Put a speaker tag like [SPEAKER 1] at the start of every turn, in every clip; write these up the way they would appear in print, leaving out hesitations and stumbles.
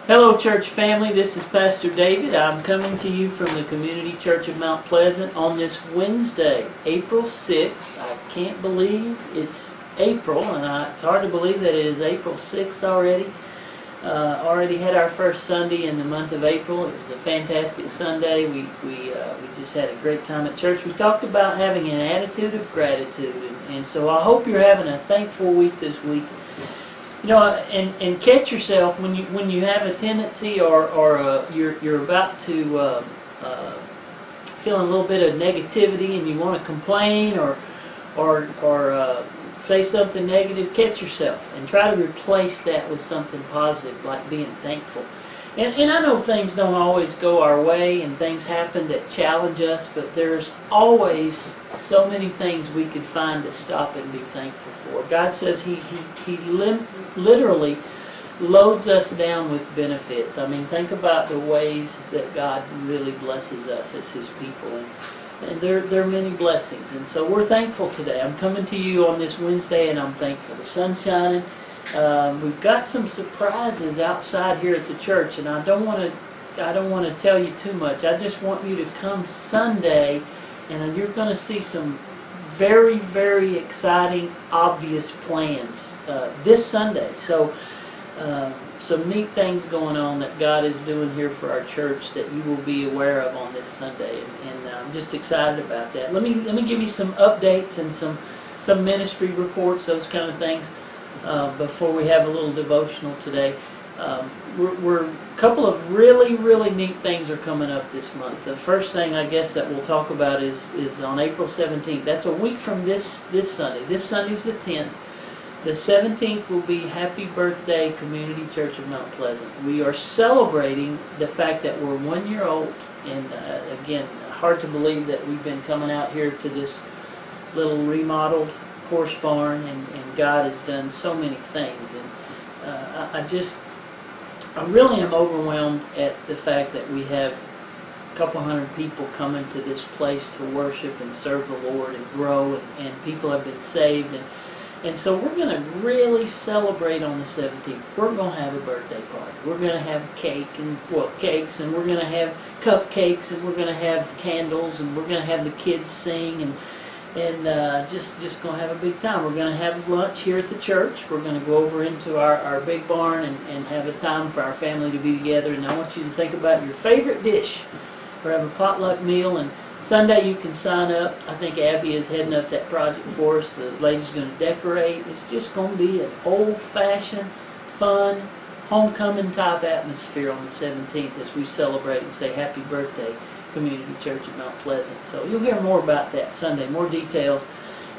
[SPEAKER 1] Hello, church family. This is Pastor David. I'm coming to you from the Community Church of Mount Pleasant on this Wednesday, April 6th. I can't believe it's April, and it's hard to believe that it is April 6th already. Already had our first Sunday in the month of April. It was a fantastic Sunday. We just had a great time at church. We talked about having an attitude of gratitude, and so I hope you're having a thankful week this week. You know, and catch yourself when you have a tendency or you're about to feel a little bit of negativity and you want to complain or say something negative. Catch yourself and try to replace that with something positive, like being thankful. And I know things don't always go our way and things happen that challenge us, but there's always so many things we could find to stop and be thankful for. God says He literally loads us down with benefits. I mean, think about the ways that God really blesses us as His people. And there are many blessings. And so we're thankful today. I'm coming to you on this Wednesday and I'm thankful. The sun's shining. We've got some surprises outside here at the church, and I don't want to tell you too much. I just want you to come Sunday, and you're going to see some very, very exciting, obvious plans this Sunday. So some neat things going on that God is doing here for our church that you will be aware of on this Sunday, and I'm just excited about that. Let me give you some updates and some ministry reports, those kind of things. Before we have a little devotional today. A couple of really, really neat things are coming up this month. The first thing I guess that we'll talk about is on April 17th. That's a week from this Sunday. This Sunday's the 10th. The 17th will be Happy Birthday Community Church of Mount Pleasant. We are celebrating the fact that we're 1 year old. And again, hard to believe that we've been coming out here to this little remodeled horse barn, and God has done so many things, and I really am overwhelmed at the fact that we have a couple hundred people coming to this place to worship and serve the Lord and grow, and people have been saved, and so we're going to really celebrate on the 17th. We're going to have a birthday party. We're going to have cakes, and we're going to have cupcakes, and we're going to have candles, and we're going to have the kids sing, and just going to have a big time. We're going to have lunch here at the church. We're going to go over into our big barn and have a time for our family to be together. And I want you to think about your favorite dish. We're having a potluck meal, and Sunday you can sign up. I think Abby is heading up that project for us. The lady's going to decorate. It's just going to be an old-fashioned, fun, homecoming type atmosphere on the 17th as we celebrate and say happy birthday, Community Church of Mount Pleasant. So you'll hear more about that Sunday, more details.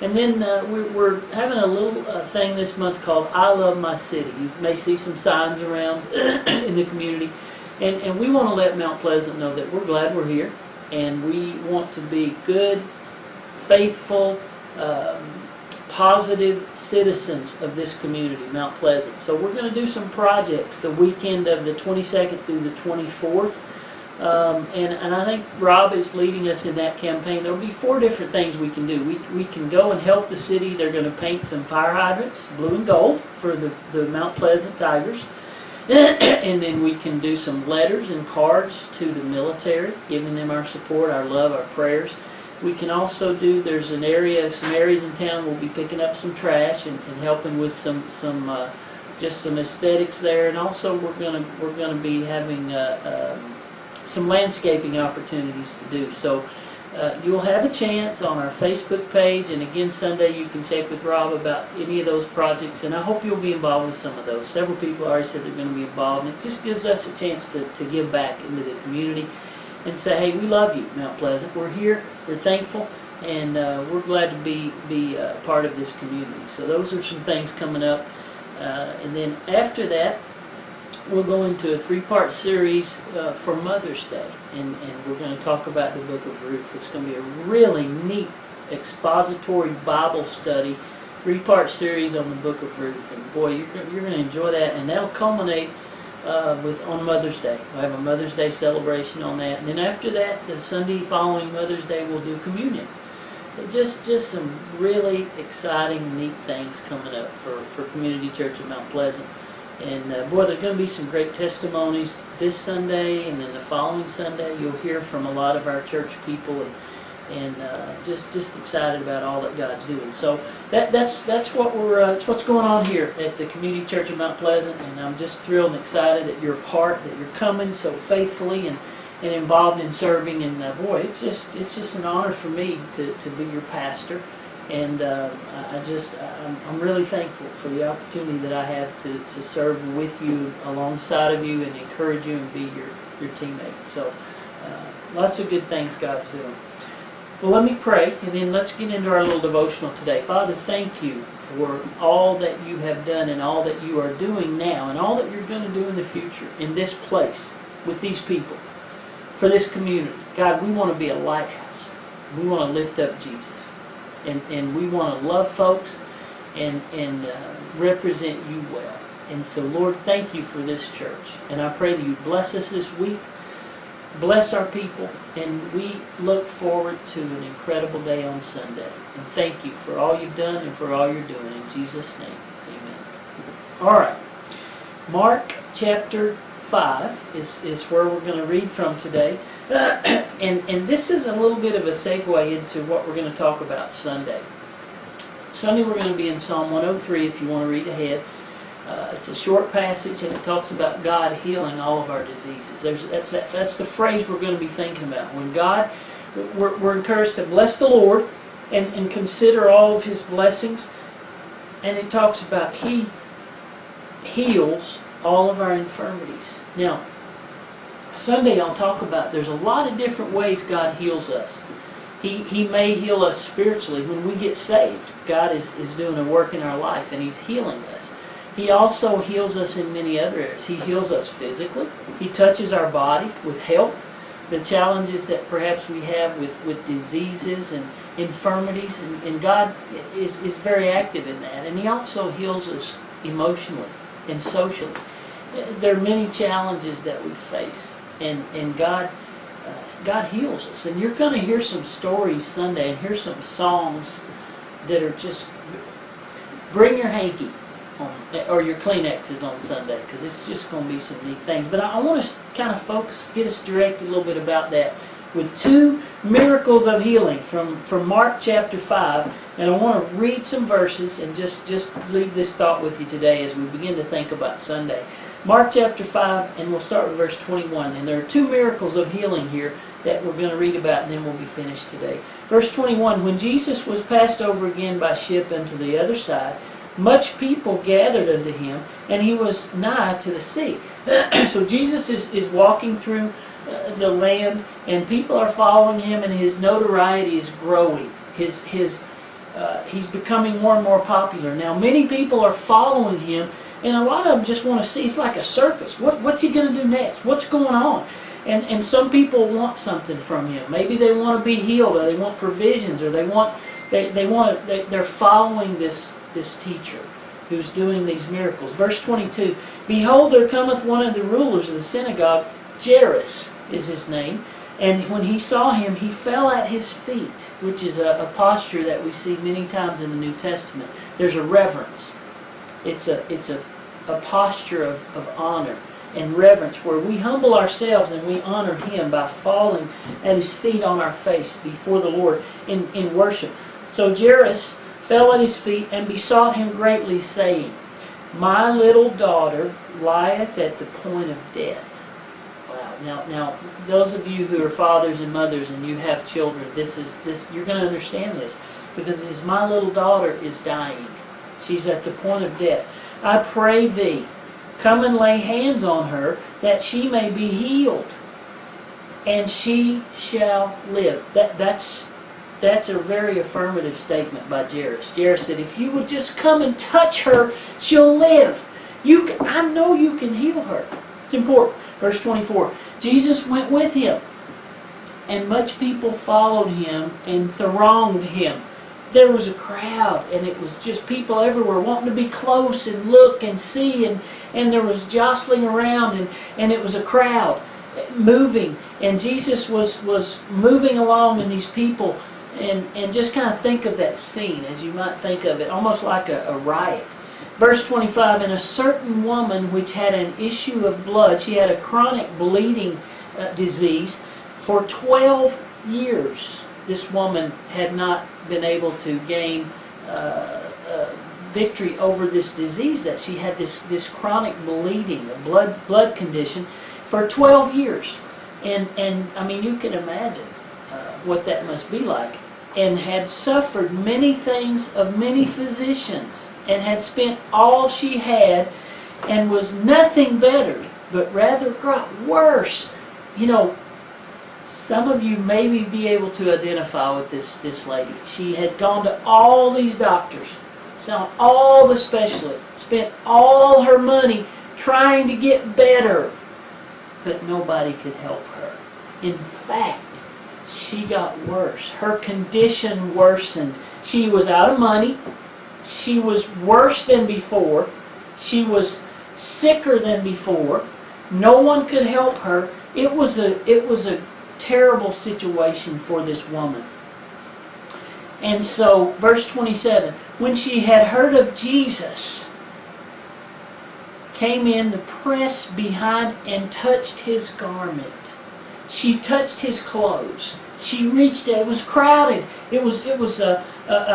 [SPEAKER 1] And then we're having a little thing this month called I Love My City. You may see some signs around in the community. And we want to let Mount Pleasant know that we're glad we're here. And we want to be good, faithful, positive citizens of this community, Mount Pleasant. So we're going to do some projects the weekend of the 22nd through the 24th. And I think Rob is leading us in that campaign. There will be 4 different things we can do. We can go and help the city. They're going to paint some fire hydrants, blue and gold, for the Mount Pleasant Tigers. And then we can do some letters and cards to the military, giving them our support, our love, our prayers. We can also there's some areas in town we'll be picking up some trash and helping with some aesthetics there. And also we're going to be having some landscaping opportunities to do. So you'll have a chance on our Facebook page, and again Sunday you can check with Rob about any of those projects, and I hope you'll be involved with some of those. Several people already said they're going to be involved, and it just gives us a chance to give back into the community and say, hey, we love you, Mount Pleasant. We're here, we're thankful, and we're glad to be part of this community. So those are some things coming up. And then after that, we'll go into a 3-part series for Mother's Day, and we're going to talk about the book of Ruth. It's going to be a really neat expository Bible study, 3-part series on the book of Ruth, and boy, you're going to enjoy that, and that'll culminate on Mother's Day. We'll have a Mother's Day celebration on that, and then after that, the Sunday following Mother's Day, we'll do communion. So just some really exciting, neat things coming up for Community Church of Mount Pleasant. And boy, there are going to be some great testimonies this Sunday, and then the following Sunday you'll hear from a lot of our church people, and just excited about all that God's doing. So that's what's going on here at the Community Church of Mount Pleasant, and I'm just thrilled and excited that you're a part, that you're coming so faithfully and involved in serving. And boy, it's just an honor for me to be your pastor. And I'm really thankful for the opportunity that I have to serve with you, alongside of you, and encourage you and be your teammate. So lots of good things God's doing. Well, let me pray, and then let's get into our little devotional today. Father, thank you for all that you have done and all that you are doing now and all that you're going to do in the future in this place with these people, for this community. God, we want to be a lighthouse. We want to lift up Jesus. And we want to love folks and represent you well. And so, Lord, thank you for this church. And I pray that you bless us this week, bless our people, and we look forward to an incredible day on Sunday. And thank you for all you've done and for all you're doing. In Jesus' name, amen. All right. Mark chapter 5 is where we're going to read from today. And this is a little bit of a segue into what we're going to talk about Sunday. Sunday we're going to be in Psalm 103 if you want to read ahead. It's a short passage, and it talks about God healing all of our diseases. That's the phrase we're going to be thinking about. When God, we're encouraged to bless the Lord and consider all of His blessings. And it talks about He heals all of our infirmities. Now, Sunday I'll talk about there's a lot of different ways God heals us. He may heal us spiritually. When we get saved, God is doing a work in our life, and He's healing us. He also heals us in many other areas. He heals us physically. He touches our body with health, the challenges that perhaps we have with diseases and infirmities, and God is very active in that. And He also heals us emotionally and socially. There are many challenges that we face, and God heals us. And you're going to hear some stories Sunday and hear some songs that are just, bring your hanky or your Kleenexes on Sunday, because it's just going to be some neat things. But I want to kind of get us directed a little bit about that with two miracles of healing from Mark chapter 5. And I want to read some verses and just leave this thought with you today as we begin to think about Sunday. Mark chapter 5, and we'll start with verse 21. And there are two miracles of healing here that we're going to read about, and then we'll be finished today. Verse 21, when Jesus was passed over again by ship unto the other side, much people gathered unto him, and he was nigh to the sea. So Jesus is walking through the land, and people are following him, and his notoriety is growing. He's becoming more and more popular. Now, many people are following him, and a lot of them just want to see. It's like a circus. What's he going to do next? What's going on? And some people want something from him. Maybe they want to be healed, or they want provisions, or they're following this teacher who's doing these miracles. Verse 22, behold, there cometh one of the rulers of the synagogue, Jairus is his name, and when he saw him, he fell at his feet, which is a posture that we see many times in the New Testament. There's a reverence. It's a posture of honor and reverence, where we humble ourselves and we honor him by falling at his feet on our face before the Lord in worship. So Jairus fell at his feet and besought him greatly, saying, my little daughter lieth at the point of death. Wow. Now, those of you who are fathers and mothers and you have children, you're going to understand this, because it is, my little daughter is dying. She's at the point of death. I pray thee, come and lay hands on her, that she may be healed, and she shall live. That's a very affirmative statement by Jairus. Jairus said, if you would just come and touch her, she'll live. I know you can heal her. It's important. Verse 24, Jesus went with him, and much people followed him and thronged him. There was a crowd, and it was just people everywhere wanting to be close and look and see, and there was jostling around, and it was a crowd moving, and Jesus was moving along, and these people, and just kind of think of that scene as you might think of it, almost like a riot. Verse 25, and a certain woman which had an issue of blood, she had a chronic bleeding disease, for 12 years. This woman had not been able to gain victory over this disease that she had, this chronic bleeding, a blood condition, for 12 years. And I mean, you can imagine what that must be like. And had suffered many things of many physicians, and had spent all she had, and was nothing bettered, but rather got worse. You know, some of you maybe be able to identify with this lady. She had gone to all these doctors, saw all the specialists, spent all her money trying to get better, but nobody could help her. In fact, she got worse. Her condition worsened. She was out of money. She was worse than before. She was sicker than before. No one could help her. It was a terrible situation for this woman. And so, verse 27, when she had heard of Jesus, came in the press behind and touched his garment. She touched his clothes. She reached out. It was crowded. It was a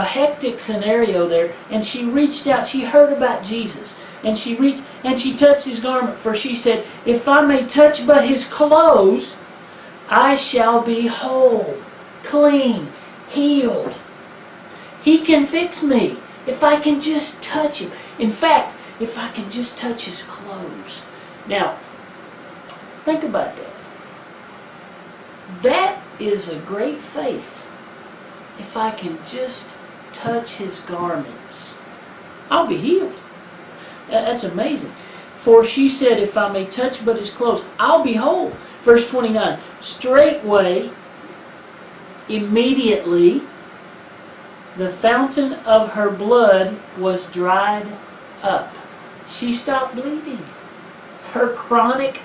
[SPEAKER 1] hectic scenario there. And she reached out. She heard about Jesus. And she reached and she touched his garment. For she said, if I may touch but his clothes, I shall be whole, clean, healed. He can fix me if I can just touch him. In fact, if I can just touch his clothes. Now, think about that. That is a great faith. If I can just touch his garments, I'll be healed. That's amazing. For she said, if I may touch but his clothes, I'll be whole. Verse 29, straightway, immediately, the fountain of her blood was dried up. She stopped bleeding. Her chronic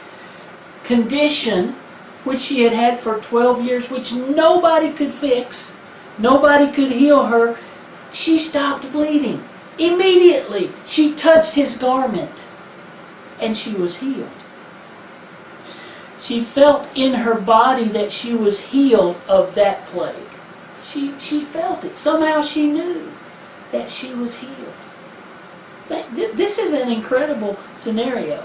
[SPEAKER 1] condition, which she had had for 12 years, which nobody could fix, nobody could heal her, she stopped bleeding. Immediately, she touched his garment, and she was healed. She felt in her body that she was healed of that plague. She felt it. Somehow she knew that she was healed. This is an incredible scenario.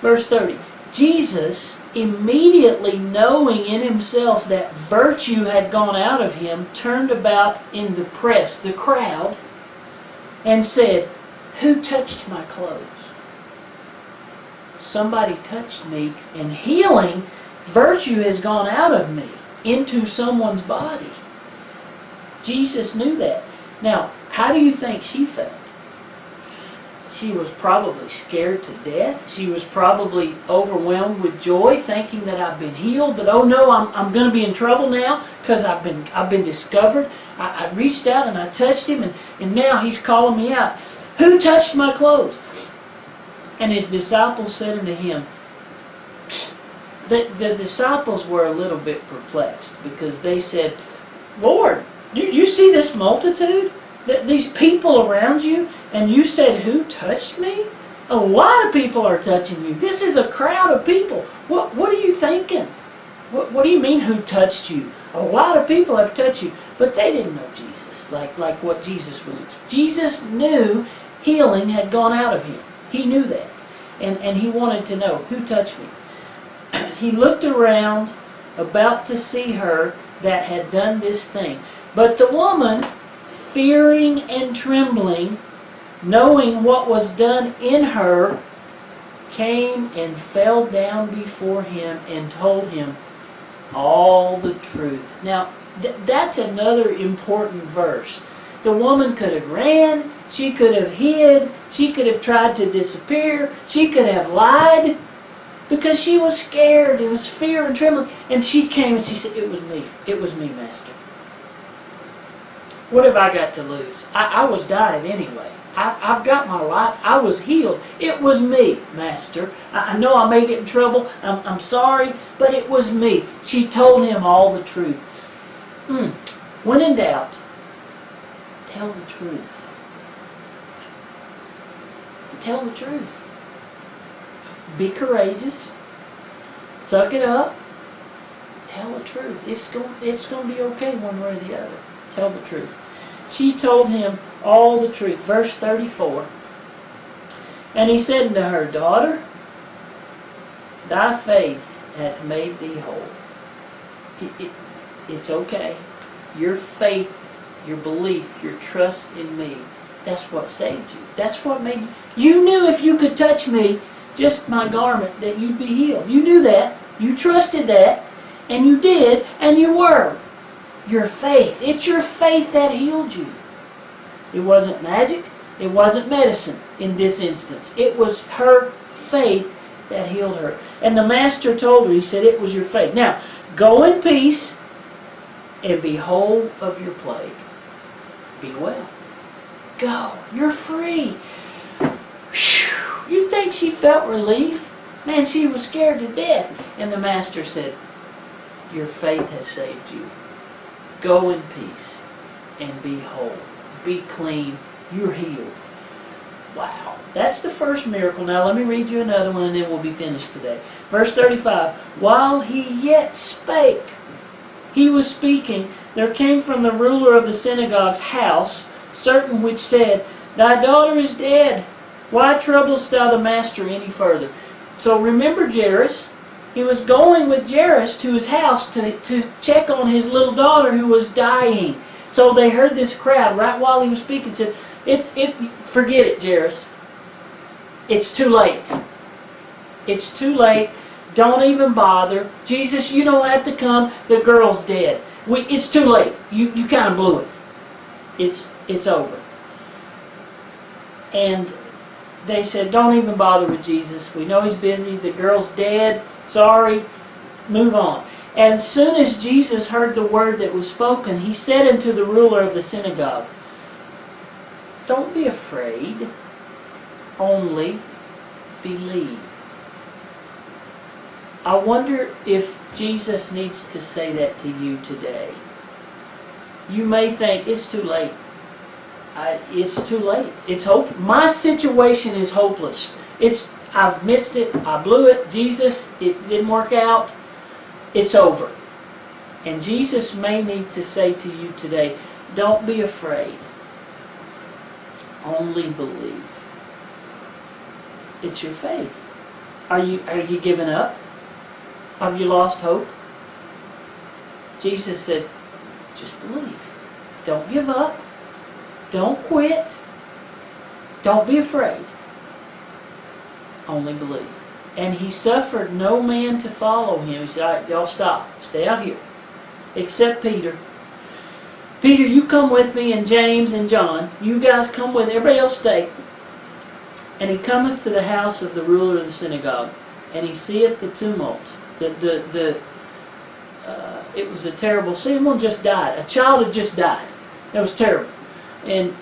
[SPEAKER 1] Verse 30. Jesus, immediately knowing in himself that virtue had gone out of him, turned about in the press, the crowd, and said, who touched my clothes? Somebody touched me, and healing, virtue has gone out of me into someone's body. Jesus knew that. Now, how do you think she felt? She was probably scared to death. She was probably overwhelmed with joy, thinking that I've been healed. But oh no, I'm going to be in trouble now because I've been discovered. I reached out and I touched him, and now he's calling me out. Who touched my clothes? And his disciples said unto him, the disciples were a little bit perplexed because they said, Lord, you see this multitude? These people around you, and you said, who touched me? A lot of people are touching you. This is a crowd of people. What are you thinking? What do you mean, who touched you? A lot of people have touched you, but they didn't know Jesus, like what Jesus was. Jesus knew healing had gone out of him. He knew that, and he wanted to know, who touched me? He looked around, about to see her that had done this thing. But the woman, fearing and trembling, knowing what was done in her, came and fell down before him and told him all the truth. Now, that's another important verse. The woman could have ran, she could have hid, she could have tried to disappear, she could have lied, because she was scared. It was fear and trembling. And she came and she said, it was me, Master. What have I got to lose? I was dying anyway. I've got my life. I was healed. It was me, Master. I know I may get in trouble. I'm sorry, but it was me. She told him all the truth. When in doubt, tell the truth. Tell the truth. Be courageous. Suck it up. Tell the truth. It's going to be okay one way or the other. Tell the truth. She told him all the truth. Verse 34. And he said unto her, Daughter, thy faith hath made thee whole. It's okay. Your faith, your belief, your trust in me, that's what saved you. That's what made you. You knew if you could touch me, just my garment, that you'd be healed. You knew that. You trusted that. And you did. And you were. Your faith. It's your faith that healed you. It wasn't magic. It wasn't medicine in this instance. It was her faith that healed her. And the master told her, he said, it was your faith. Now, go in peace and be whole of your plague. Be well. Go. You're free. Whew. You think she felt relief? Man, she was scared to death. And the master said, your faith has saved you. Go in peace and be whole. Be clean. You're healed. Wow. That's the first miracle. Now let me read you another one and then we'll be finished today. Verse 35. While he yet spake, he was speaking, there came from the ruler of the synagogue's house certain which said, Thy daughter is dead. Why troublest thou the master any further? So remember Jairus. He was going with Jairus to his house to check on his little daughter who was dying. So they heard this crowd right while he was speaking. Said, forget it, Jairus. It's too late. It's too late. Don't even bother. Jesus, you don't have to come. The girl's dead. It's too late. You kind of blew it. It's over. And they said, don't even bother with Jesus. We know he's busy. The girl's dead. Sorry. Move on. As soon as Jesus heard the word that was spoken, he said unto the ruler of the synagogue, Don't be afraid. Only believe. I wonder if Jesus needs to say that to you today. You may think, it's too late. It's too late. It's hope. My situation is hopeless. I've missed it. I blew it. Jesus, it didn't work out. It's over. And Jesus may need to say to you today, don't be afraid. Only believe. It's your faith. Are you giving up? Have you lost hope? Jesus said, just believe. Don't give up. Don't quit. Don't be afraid. Only believe. And he suffered no man to follow him. He said, all right, y'all stop. Stay out here. Except Peter. Peter, you come with me, and James and John. You guys come with. Everybody else stay. And he cometh to the house of the ruler of the synagogue, and he seeth the tumult. It was a terrible scene. Someone just died. A child had just died. That was terrible. And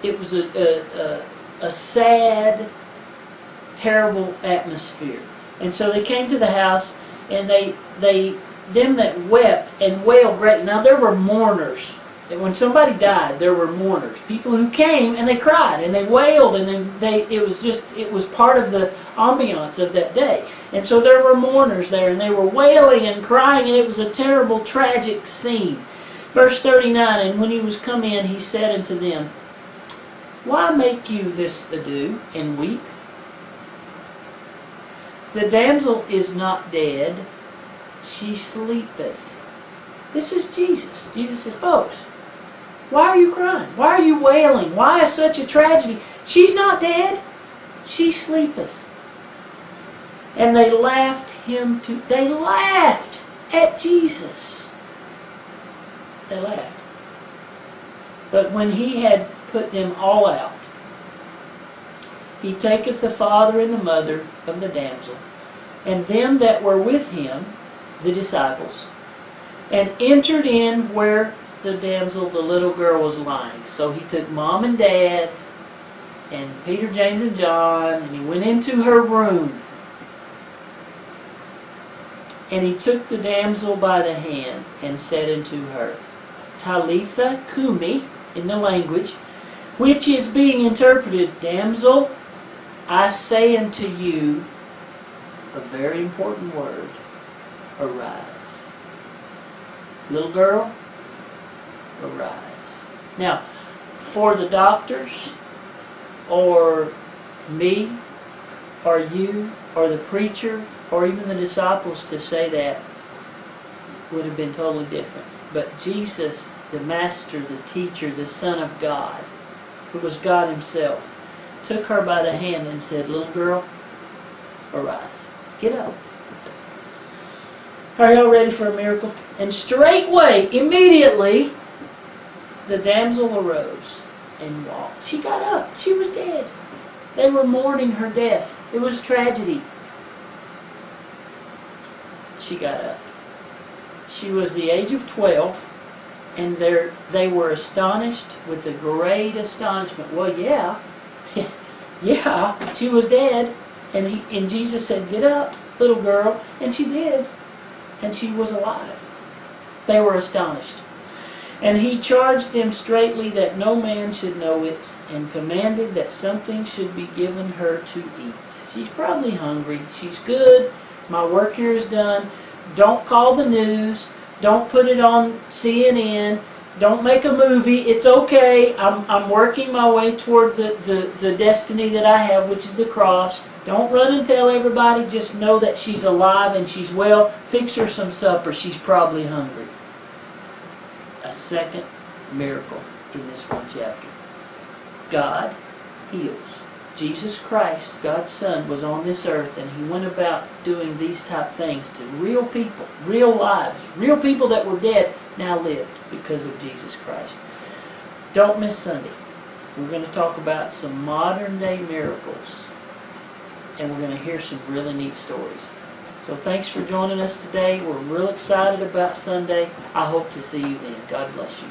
[SPEAKER 1] it was a sad, terrible atmosphere. And so they came to the house, and them that wept and wailed greatly. Now there were mourners. When somebody died, there were mourners. People who came and they cried and they wailed, and then it was part of the ambiance of that day. And so there were mourners there, and they were wailing and crying, and it was a terrible, tragic scene. Verse 39, and when he was come in, he said unto them, Why make you this ado, and weep? The damsel is not dead, she sleepeth. This is Jesus. Jesus said, folks, why are you crying? Why are you wailing? Why is such a tragedy? She's not dead, she sleepeth. And they laughed at Jesus. They laughed. But when he had put them all out, he taketh the father and the mother of the damsel, and them that were with him, the disciples, and entered in where the damsel, the little girl, was lying. So he took mom and dad, and Peter, James, and John, and he went into her room. And he took the damsel by the hand, and said unto her, Talitha cumi, in the language, which is being interpreted, damsel, I say unto you, a very important word, arise. Little girl, arise. Now, for the doctors, or me, or you, or the preacher, or even the disciples to say that would have been totally different. But Jesus, the Master, the Teacher, the Son of God, who was God Himself, took her by the hand and said, little girl, arise. Get up. Are y'all ready for a miracle? And straightway, immediately, the damsel arose and walked. She got up. She was dead. They were mourning her death. It was tragedy. She got up. She was the age of 12, and they were astonished with a great astonishment. Well, yeah, yeah, she was dead. And Jesus said, get up, little girl. And she did. And she was alive. They were astonished. And He charged them straitly that no man should know it, and commanded that something should be given her to eat. She's probably hungry. She's good. My work here is done. Don't call the news. Don't put it on CNN. Don't make a movie. It's okay. I'm working my way toward the destiny that I have, which is the cross. Don't run and tell everybody. Just know that she's alive and she's well. Fix her some supper. She's probably hungry. A second miracle in this one chapter. God heals. Jesus Christ, God's Son, was on this earth, and He went about doing these type things to real people, real lives, real people that were dead now lived because of Jesus Christ. Don't miss Sunday. We're going to talk about some modern day miracles, and we're going to hear some really neat stories. So thanks for joining us today. We're real excited about Sunday. I hope to see you then. God bless you.